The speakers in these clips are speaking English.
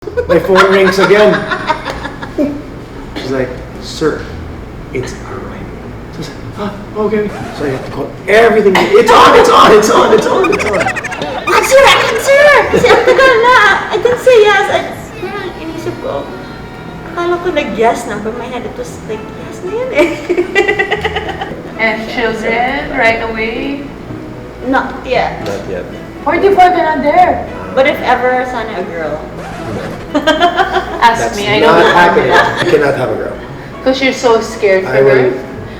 My phone rings again. She's like, sir, it's arriving. So I was like, okay. So I have to call everything. It's on. Answer! Kasi ang tagal na. I didn't say yes. Inisip ko. Akala ko nag-yes na. But in my head, it was like, yes na yun eh. And children, right away? Not yet. Not yet. 44 ka na there. But if ever, sana a girl. Ask me, I don't not know. happening. You cannot have a girl. Because you're so scared for her.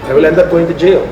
I will end up going to jail.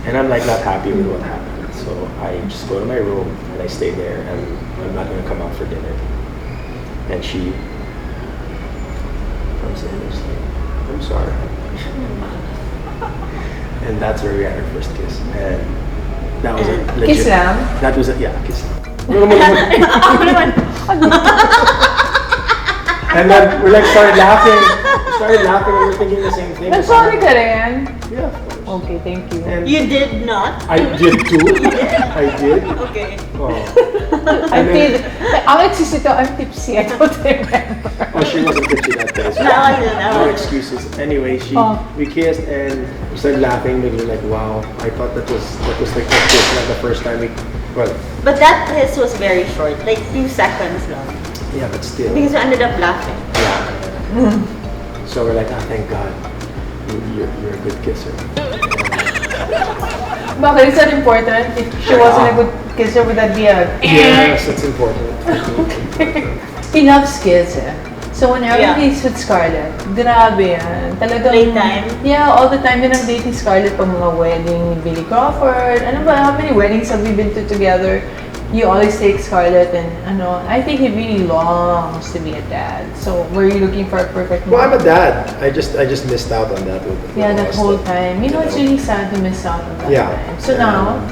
And I'm like not happy with what happened. So I just go to my room and I stay there and I'm not gonna come out for dinner. And she comes in and she's like, I'm sorry. And that's where we had our first kiss. And that was a legit. Kiss lang? That was a, yeah, kiss lang. And then we like started laughing and we're thinking the same thing. Nag-sorry ka rin? Yeah, of course. Okay, thank you. And You did not? I did too. I did. Okay. Oh. I'm tipsy. I don't remember. Oh, she wasn't tipsy that day. So no excuses. Anyway, we kissed and we started laughing. We were like, wow. I thought that was like a kiss, not the first time we. Well. But that kiss was very short, like 2 seconds long. Yeah, but still. Because we ended up laughing. Yeah. So we're like, thank God, you're a good kisser. Bakit? Is that important? If she wasn't a good kisser, would that be a... Yes, that's important. He loves kids eh. So whenever he's with Scarlet, grabe yan. Talagang... Playtime? Yeah, all the time. Yun ang dating Scarlet pang mga wedding ni Billy Crawford. Ano ba? How many weddings have we been to together? You always take Scarlet and I think he really longs to be a dad. So were you looking for a perfect mom? Well, I'm a dad. I just missed out on that. That whole time. You know, it's really sad to miss out on that time. So now?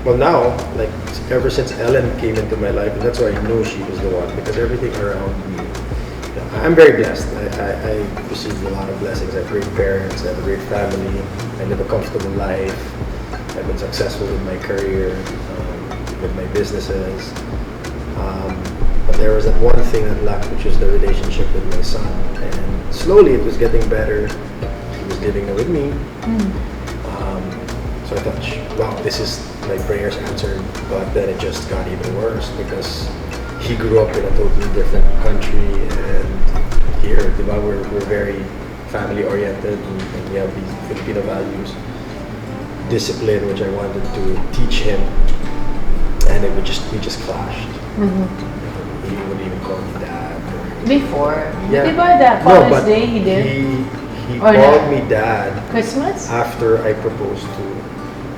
Well now, like ever since Ellen came into my life, and that's why I knew she was the one, because everything around me, I'm very blessed. I received a lot of blessings. I have great parents, I have a great family, I live a comfortable life, I've been successful in my career, with my businesses. But there was that one thing that lacked, which was the relationship with my son. And slowly it was getting better. He was living there with me. So I thought, wow, this is my prayers answered. But then it just got even worse because he grew up in a totally different country. And here, we're very family oriented and we have these Filipino values. Discipline, which I wanted to teach him. And we just clashed. He wouldn't even call me dad. Before? Yeah. Diba that Father's Day he did? He called me dad. Christmas? After I proposed to.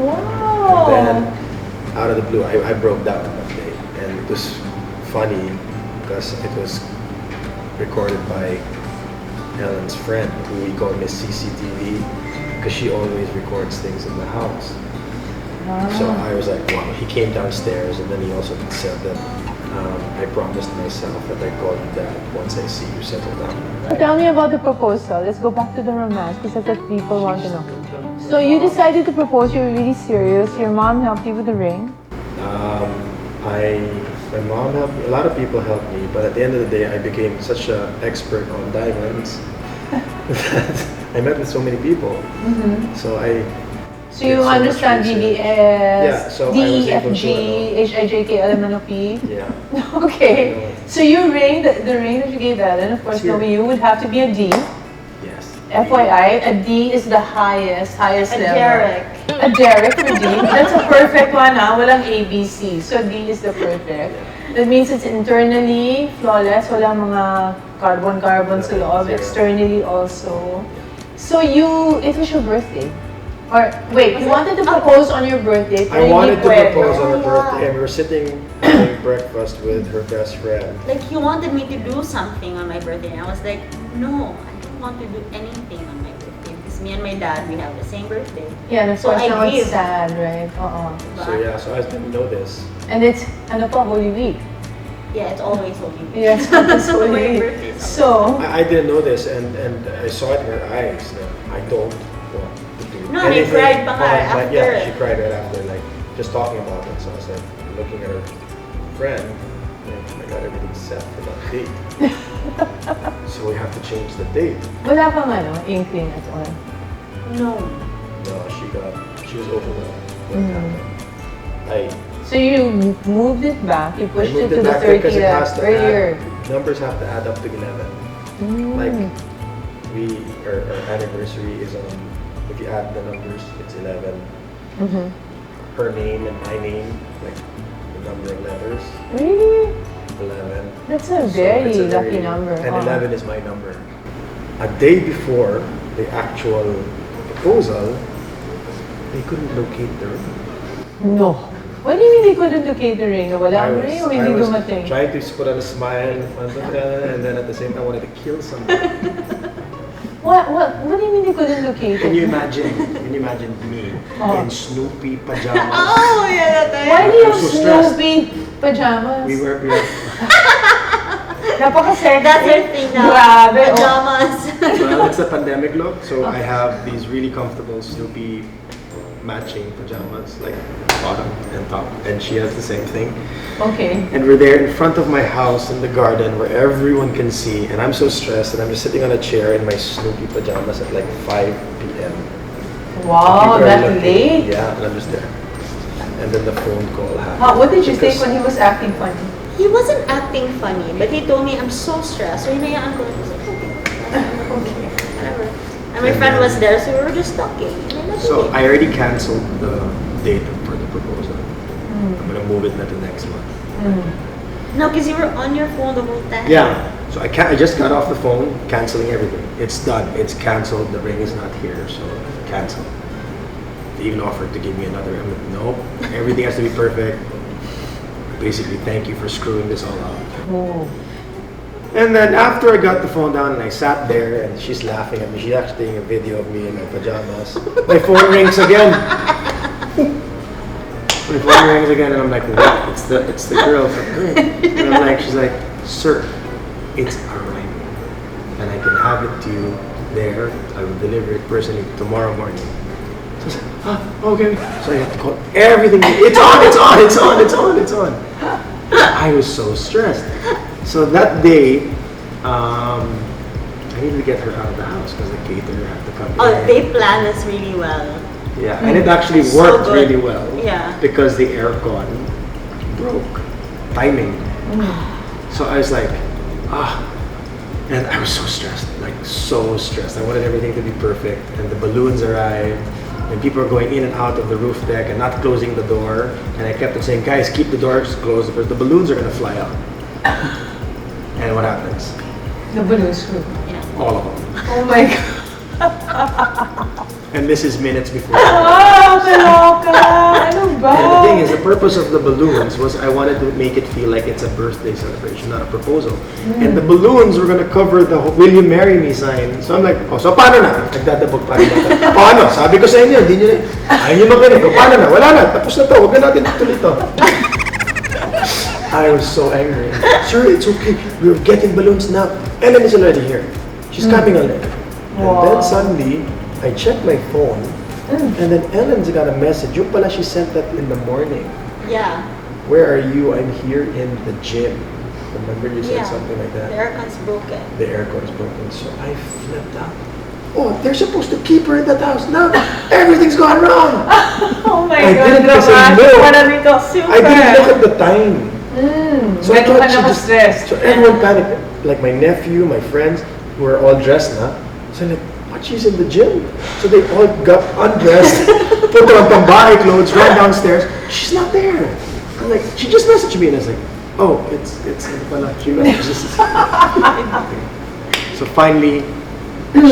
Wow. And then, out of the blue, I broke down that day. And it was funny because it was recorded by Ellen's friend, who we call Miss CCTV, because she always records things in the house. So I was like, wow, he came downstairs and then he also said that I promised myself that I'd call you dad once I see you settle down. Tell me about the proposal. Let's go back to the romance because that's what people want to know. So you decided to propose, you were really serious. Your mom helped you with the ring? My mom helped me, a lot of people helped me, but at the end of the day I became such an expert on diamonds that I met with so many people. So you understand DDS, DEFG, HIJK, LMNOP? Yeah. Okay. So your ring, the ring that you gave Ellen, of course, knowing you would have to be a D. Yes. FYI, a D is the highest level. Derek. A Derek for D. That's a perfect one, walang ABC. So D is the perfect. That means it's internally flawless, walang mga carbon sa loob, externally also So it was your birthday? Or, wait, you wanted to propose on your birthday? I wanted to propose on her Oh, birthday, yeah. and we were sitting having breakfast with her best friend. Like he wanted me to do something on my birthday, and I was like, no, I don't want to do anything on my birthday because me and my dad, we have the same birthday. Yeah, that's So why I now it's give. sad, right? So yeah, so I didn't know this. And it's, ano pa, Holy Week. Yeah, it's always Holy Week. Yes, it's Holy My Week. birthday is So, I didn't know this, and I saw it in her eyes that I don't want to do No, they anything. cried pa nga But yeah, after. she cried right after, like just talking about it. So I was like looking at her friend, and I got everything set for that date. So we have to change the date. wala pang ano, inkling at all. No. No, she was overwhelmed. What happened? So you moved it back, you I pushed it moved to the back because 30 it has to earlier. numbers have to add up to 11. Like our anniversary is on. If you add the numbers, it's 11. Her name and my name, like the number of letters, Really? 11. That's a So very it's a lucky number. And 11 is my number. A day before the actual proposal, they couldn't locate the ring. No. What do you mean they couldn't locate the ring? Wala I ang was, ring o I hindi was dumating? trying to put on a smile in front of her, and then at the same time I wanted to kill somebody. What do you mean they couldn't locate Can you it? imagine? Can you imagine me Oh. in Snoopy pajamas? Oh, yeah, that Why do you I'm have so stressed. Snoopy pajamas? We were Napaka-sexy. That's her thing now. Grabe. oh. Pajamas. well, it's a pandemic look, so I have these really comfortable Snoopy matching pajamas, like bottom and top, and she has the same thing. Okay. And we're there in front of my house in the garden where everyone can see, and I'm so stressed, and I'm just sitting on a chair in my Snoopy pajamas at like 5 p.m. Wow, People are that looking. late? Yeah, and I'm just there. And then the phone call happened. What did you think Because- when he was acting funny? He wasn't acting funny, but he told me I'm so stressed. So hinayaan ko. I was like, okay. Okay. Whatever. And my friend was there, so we were just talking. So I already canceled the date for the proposal. I'm gonna move it to next month. No, because you were on your phone the whole time. Yeah. So I just got off the phone, canceling everything. It's done. It's canceled. The ring is not here, so cancel. They even offered to give me another. I'm like, nope. Everything has to be perfect. Basically, thank you for screwing this all up. Oh. And then after I got the phone down and I sat there and she's laughing at me, she's actually taking a video of me in my pajamas. My phone rings again. My phone rings again and I'm like, what? It's the girl from her. And I'm like, she's like, sir, it's arriving. And I can have it to you there. I will deliver it personally tomorrow morning. So I was like, okay. So I have to call everything. It's on. I was so stressed. So that day, I needed to get her out of the house because the caterer had to come Oh, in. they planned this really well. Yeah, and it actually So worked good. really well. Yeah. Because the aircon broke. Timing. So I was like, and I was so stressed, like so stressed. I wanted everything to be perfect, and the balloons arrived, and people are going in and out of the roof deck and not closing the door. And I kept on saying, guys, keep the doors closed because the balloons are gonna fly out. And what happens? The balloons flew. Yeah. All of them. Oh my God. And this is minutes before. Kaloka! Ano ba? And the thing is, the purpose of the balloons was I wanted to make it feel like it's a birthday celebration, not a proposal. And the balloons were gonna cover the "Will you marry me" sign. So I'm like, oh, so paano na? Nagdadabog pa rin ako. Paano? Sabi ko sa inyo, hindi nyo ayaw nyo makinig. O, paano na? Wala na. Tapos na to. Huwag na natin tuloy to. I was so angry. Sir, it's okay. We're getting balloons now. Ellen is already here. She's coming already. And then suddenly, I checked my phone, and then Ellen's got a message. Yung pala, she sent that in the morning. Yeah. Where are you? I'm here in the gym. Remember you said Yeah. something like The that? aircon's broken. The aircon's broken. So I flipped out. Oh, they're supposed to keep her in that house. Now, everything's gone wrong. Oh my I God, didn't say dramatic. no. Marami ka, super. I didn't look at the time. So I Medyo thought ka she just, naka-stressed. so everyone panicked. Like my nephew, my friends, who were all dressed now. So I'm like, what? She's in the gym. So they all got undressed, put on pambahay clothes, ran downstairs. She's not there. I'm like, she just messaged me, and I was like, oh, it's ano pala. She messages. So finally,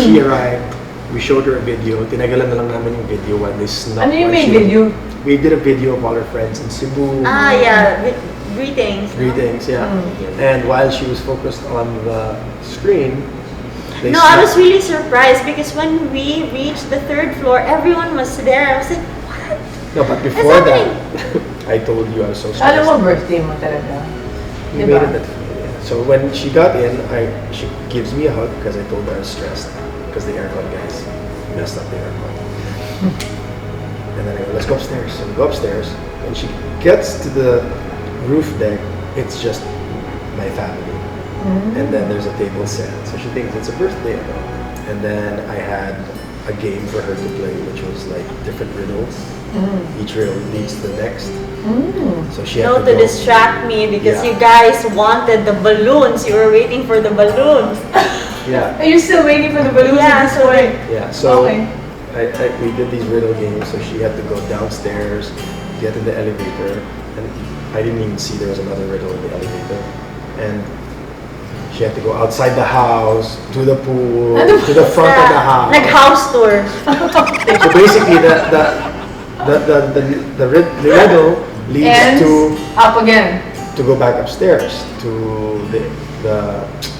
she arrived, we showed her a video. Tinagalan na lang namin yung video while they snuck. Ano yung while may she- video? We did a video of all her friends in Cebu. Yeah. Greetings. Greetings, yeah. And while she was focused on the screen, they No, I snuck- was really surprised because when we reached the 3rd floor, everyone was there. I was like, what? No, but before that, happening? I told you I was so Alam stressed. mo, birthday mo talaga. You Diba? made it that far, yeah. So when she got in, she gives me a hug because I told her I was stressed because the aircon guys messed up the aircon. And then I go, let's go upstairs. So we go upstairs. When she gets to the roof deck, it's just my family. And then there's a table set. So she thinks it's a birthday. And then I had a game for her to play, which was like different riddles. Each riddle leads to the next. So she had No, to go. distract me because Yeah. you guys wanted the balloons. You were waiting for the balloons. Yeah. Are you still waiting for the balloons Yeah, at this so point? Yeah, so Okay. we did these riddle games, so she had to go downstairs, get in the elevator, and I didn't even see there was another riddle in the elevator. And she had to go outside the house, to the pool, to the front of the house. Like house tour. So basically, the riddle leads And to up again. go back upstairs to the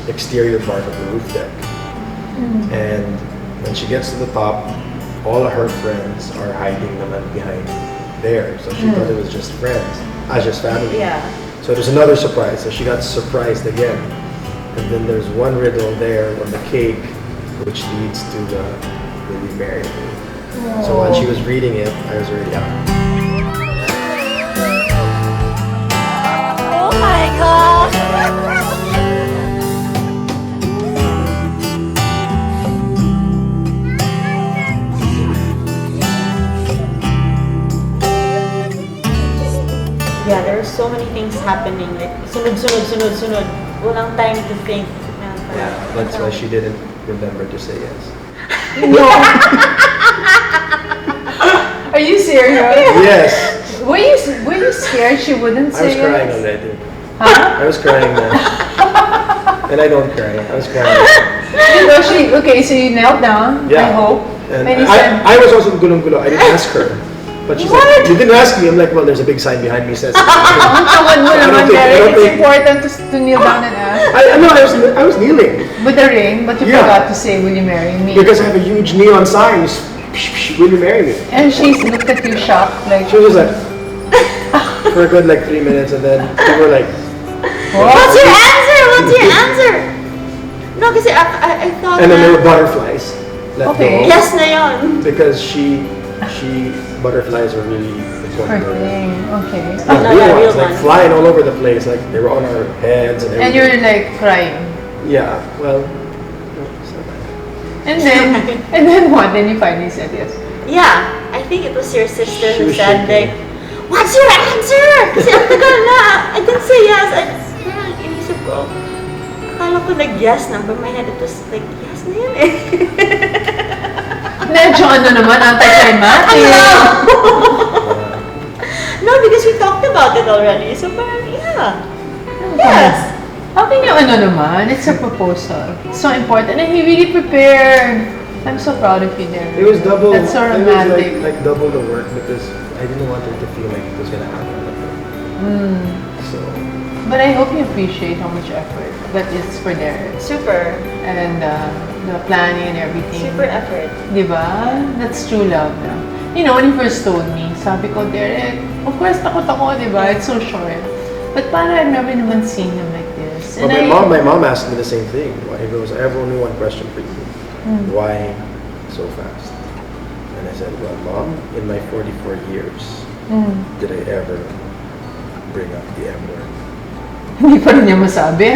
exterior part of the roof deck. And when she gets to the top, all of her friends are hiding naman behind there. So she thought it was just friends, just family. Yeah. So there's another surprise. So she got surprised again. And then there's one riddle there on the cake, which leads to the will you marry me? So when she was reading it, I was already out. Oh my gosh. Yeah, there are so many things happening. Like, sunod. Walang time to think. Yeah, that's why she didn't remember to say yes. No. Are you serious? Yes! Were you scared she wouldn't I was say crying yes? already. Huh? I was crying now. And I don't cry. I was crying. You know, okay, so you knelt down, I Yeah. hope. And you said, I was also gulong-gulo. I didn't ask her. But she's like, you didn't ask me. I'm like, well, there's a big sign behind me says. ang tawad mo I don't naman, think- I Derek. don't It's think- important to kneel down and ask. I was kneeling With the ring, but you Yeah. forgot to say, will you marry me? because I have a huge neon sign. Will you marry me? And she looked at you shocked, like, She was just like for a good like 3 minutes, and then we were like, What's your answer? What's your answer? No, kasi I thought and then there were na, butterflies. Let Okay. go. yes na yun. Because she butterflies are really her important. thing. Okay. Yeah, No, real yeah, ones, real like ones. flying all over the place, like they were on our heads and And everything. you're like crying. Yeah, well, no, it's not bad. And then what? Then you finally said yes. Yeah, I think it was your sister She who was said shaking. like, what's your answer? Kasi ang tagal na. I didn't say yes. Parang inisip ko. Akala ko nag-yes na, but my head it was like, yes na yun eh. Medyo ano naman, anticlimactic. No, because we talked about it already. So parang, yeah. Yes. How can you ano naman? It's a proposal. So important. And he really prepared. I'm so proud of you, Derek. It was double. That's so It was romantic. like double the work because I didn't want her to feel like it was gonna happen. So But I hope you appreciate how much effort that is for Derek. Super. And the planning and everything. Super effort. Diba? That's true love na. You know, when he first told me, sabi ko, Derek, of course, takot ako, diba? It's so short. But parang I've never naman seen him like this. well, my mom asked me the same thing. He goes, I have only one question for you. Why so fast? And I said, well, Mom, in my 44 years, did I ever bring up the M word? Hindi pa rin niya masabi.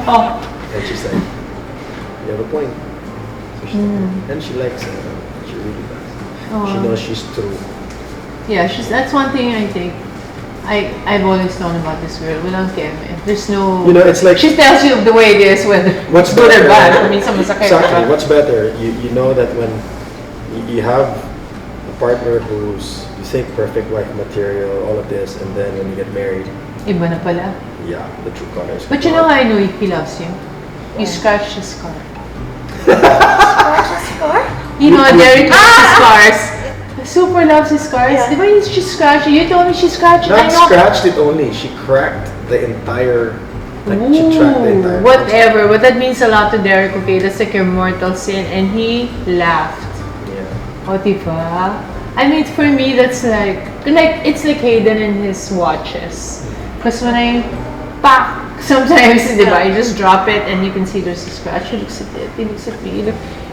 Oh. And she's like, you have a point. So she's like, and she likes it. She really does. She knows she's true. Yeah, that's one thing I think I've always known about this girl. Walang keme. There's no... You know, it's like... She tells you the way it is, whether What's good or better? bad. I mean, masakit. Exactly. What's better? You know that when you have a partner who's, you think, perfect wife material, all of this, and then when you get married, Iba na pala. yeah, the true colors. But you know how I know he loves you? You scratched his scar. Scar? You know, Derek loves his scars. Super loves his scars. Yeah. Di ba yung she scratched? You told me she scratched. I Not know. scratched it only. She cracked the entire. Like she tracked the entire. Whatever. But that means a lot to Derek. Okay, that's like your mortal sin, and he laughed. Yeah. O, diba? I mean, for me, that's like it's like Hayden and his watches. Because when I pack, sometimes, diba, I just drop it and you can see there's a scratch. He looks at it, he looks at me,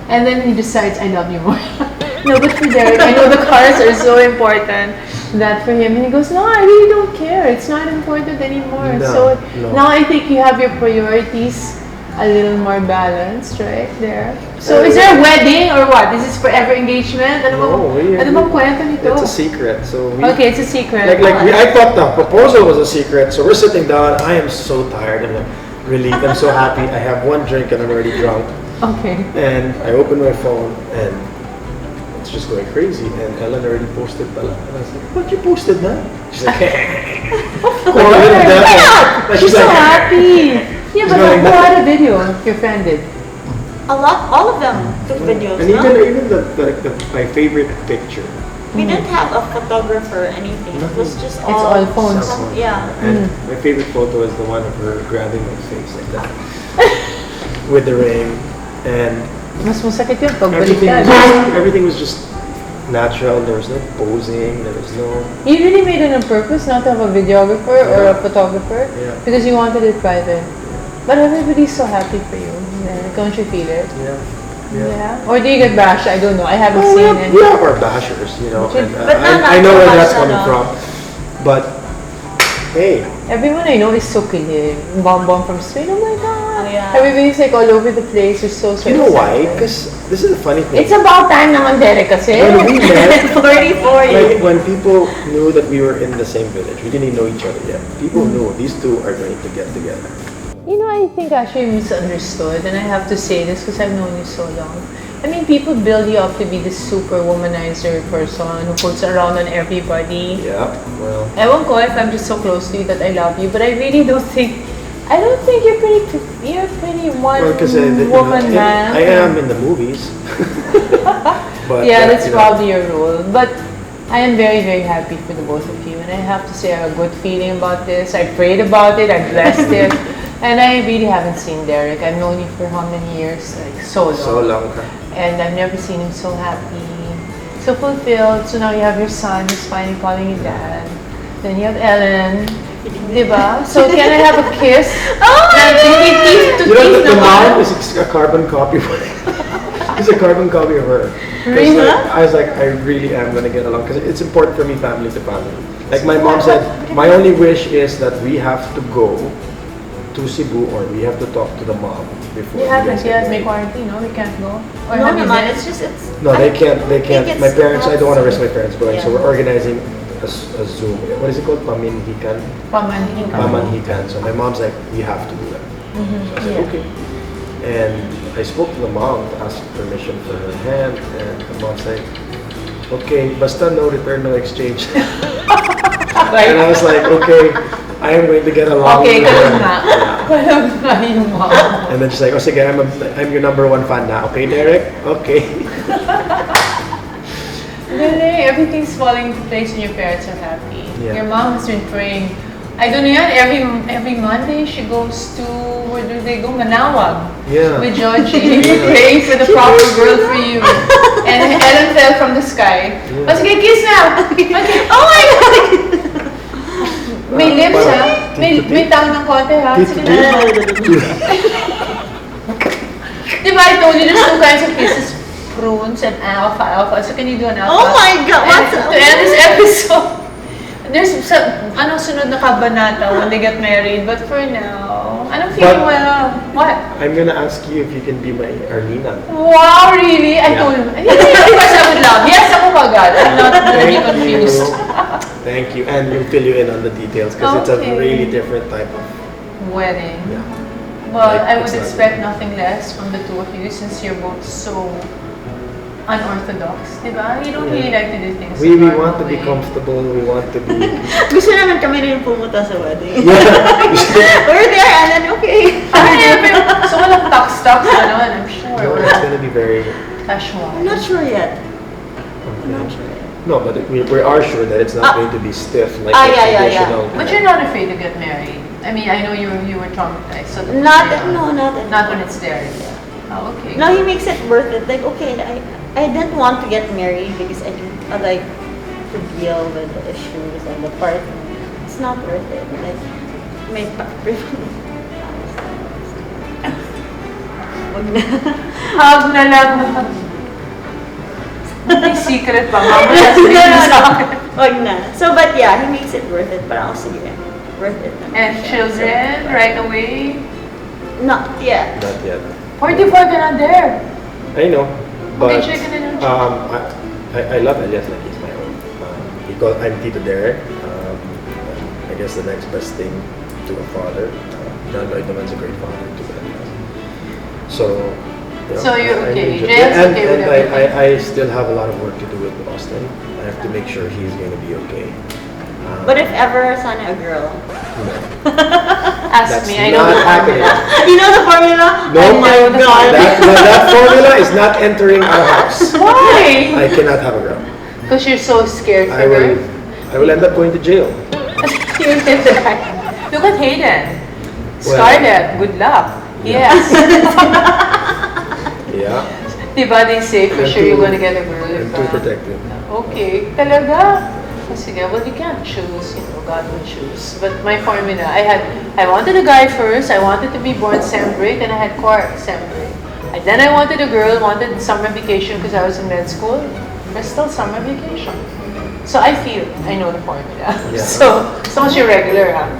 and then he decides, I love you more. No, but for Derek, I know the cars are so important that for him, and he goes, no, I really don't care. It's not important anymore. No, So no. now I think you have your priorities a little more balanced, right there. So is there a wedding or what? Is this forever engagement? Ano bang kwento nito? It's a secret. So we, Okay, it's a secret. I thought the proposal was a secret. So we're sitting down. I am so tired. I'm like relieved. I'm so happy. I have one drink and I'm already drunk. Okay. And I open my phone and it's just going crazy. And Ellen already posted pala. And I was like, what, you posted na? She's like, She's so happy. Yeah, but who had a video? Your friend did. All of them took videos, and no? even my favorite picture. We didn't have a photographer or anything. It was just It's all phones. Yeah. And my favorite photo is the one of her grabbing my face like that. With the ring. And Mas masakit yun pag everything, baliktad. everything was just natural. There was no posing. There was no... You really made it on purpose not to have a videographer or a photographer? Yeah. Because you wanted it private. But everybody's so happy for you. Yeah. Don't you feel it? Yeah. Or do you get bashed? I don't know. I haven't Well, seen it. we have our bashers, you know. And, But I know where that's so coming much, from. But, hey. Everyone I know is so kilig. Bomb from Spain. Oh my God. Oh, yeah. Everybody's like all over the place. You're so You know why? excited. Because this is the funny thing. It's about time naman, Derek, kasi. When we met, 44 like when people knew that we were in the same village, we didn't know each other yet. People knew these two are going to get together. You know, I think actually misunderstood, and I have to say this because I've known you so long. I mean, people build you up to be this super womanizer person who puts around on everybody. Yeah, well. Ewan ko if I'm just so close to you that I love you, but I really don't think you're pretty one woman man. I am in the movies. But, yeah, that's you know, probably your role. But I am very, very happy for the both of you, and I have to say I have a good feeling about this. I prayed about it, I blessed it, and I really haven't seen Derek. I've known you for how many years? Like so long. So long. And I've never seen him so happy, so fulfilled. So now you have your son who's finally calling you dad. Then you have Ellen, diba? So can I have a kiss? Oh my God! You know, the mom is a carbon copy of her. It's a carbon copy of her. Really? I was like, I really am going to get along because it's important for me, family to family. Like my mom said, my only wish is that we have to go to Cebu or we have to talk to the mom before. You haven't yet. May quarantine, no? We can't go. Or No, have you naman. been? It's. No, they can't. it's My parents, I don't want to risk not my parents going, so Yeah. we're organizing a Zoom. What is it called? Paminhikan? Pamanhin ka. Pamanhikan. So my mom's like, we have to do that. So I said, Yeah. okay. And I spoke to the mom to ask permission for her hand, and the mom's like, okay, basta no return, no exchange. And I was like, okay, I am going to get along Okay, with her. ganun nga. Ganun nga yung mom. And then she's like, oh sige, I'm your number one fan now. Okay, Derek? Okay. Galing. Everything's falling into place and your parents are happy. Yeah. Your mom has been praying. I don't know yan, every Monday she goes to, where do they go? Manawag. Yeah. With Georgie. Praying for the proper girl for you. And Ellen fell from the sky. Yeah. Oh, sige, kiss na! Okay. Oh my God! May lips ha? May tao ng konti ha? Sige na. Diba I told you there's two kinds of kisses? Prunes and alpha. So can you do an alpha? Oh my God! What's To end this episode, there's sunod na kabanata when they get married. But for now, anong feeling mo na? What? I'm gonna ask you if you can be my Arlena. Wow, really? I Yeah. told him. Of course I would love. Yes, ako kagad. I'm not really confused. Thank you. And we'll fill you in on the details because it's a Okay. really different type of, Wedding. yeah. Well, Like, I would it's not- expect nothing less from the two of you since you're both so unorthodox, diba? You don't really like to do things We the want to normal be way. comfortable. We want to be. Gusto naman kami rin pumunta sa wedding. Yeah. We're there, and then okay. So walang talks, ano? I'm sure Or it's gonna be very. casual? I'm not sure yet. I'm not sure yet. No, but we are sure that it's not going to be stiff like Ah, the yeah, yeah, yeah. traditional. But you're not afraid to get married. I mean, I know you were traumatized. So Not anymore. not when it's there. Oh, okay. No, he makes it worth it. Like, okay, I didn't want to get married because I like to deal with the issues and the partner. It's not worth it. Like, may Wag na. Hug na lang. May secret pa. Mama, Wag na. So, but yeah, he makes it worth it. Parang ako, sige, worth it. And children, right away? Not yet. Not yet. 44 ka na there. I know, but Okay, sure, ganun. I love Elias like he's my own. I'm Tito Derek. I guess the next best thing to a father. John Lloyd naman's a great father to Elias. So, you know, So you're I okay. enjoy- Jail's and, okay with and everything. I still have a lot of work to do with Austin. I have to make sure he's going to be okay. But if ever, sana a girl. Ask That's me, I know not the happening. formula. You know the formula? No, Oh my God. That formula is not entering our house. Why? I cannot have a girl. Because you're so scared for I will. her. I will end up going to jail. You're that. Look at Hayden. Well- Scarlet, good luck. Yeah. Yes. Yeah. Diba they say for I'm sure you're too- gonna get a girl. I'm if, too protective. Okay, talaga. Oh, sige, well you can't choose, you know, God will choose. But my formula, I wanted a guy first, I wanted to be born sem break, and I had Quark sem break. And then I wanted a girl, wanted summer vacation because I was in med school. Bristol summer vacation. So I feel, I know the formula. Yeah. So, as long as you're regular, huh?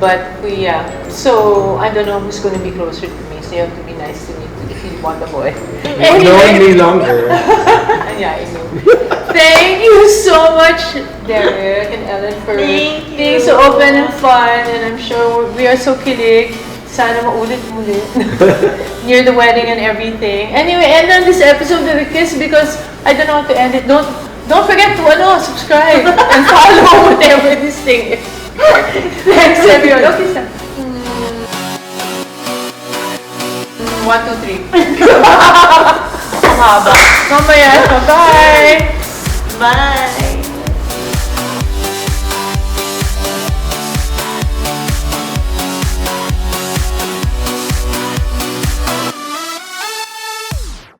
But we, so I don't know who's gonna be closer to me, so you have to be nice to me if you want a boy. No any longer. Yeah, I know. Thank you so much, Derek and Ellen, for Thank you. being so open and fun. And I'm sure we are so kilig. Sana maulit-ulit near the wedding and everything. Anyway, end on this episode with a kiss because I don't know how to end it. Don't forget to subscribe and follow whatever this thing is. Thanks everyone. Okay, stop. 1, 2, 3. Ang haba. Mamaya. Bye! Bye.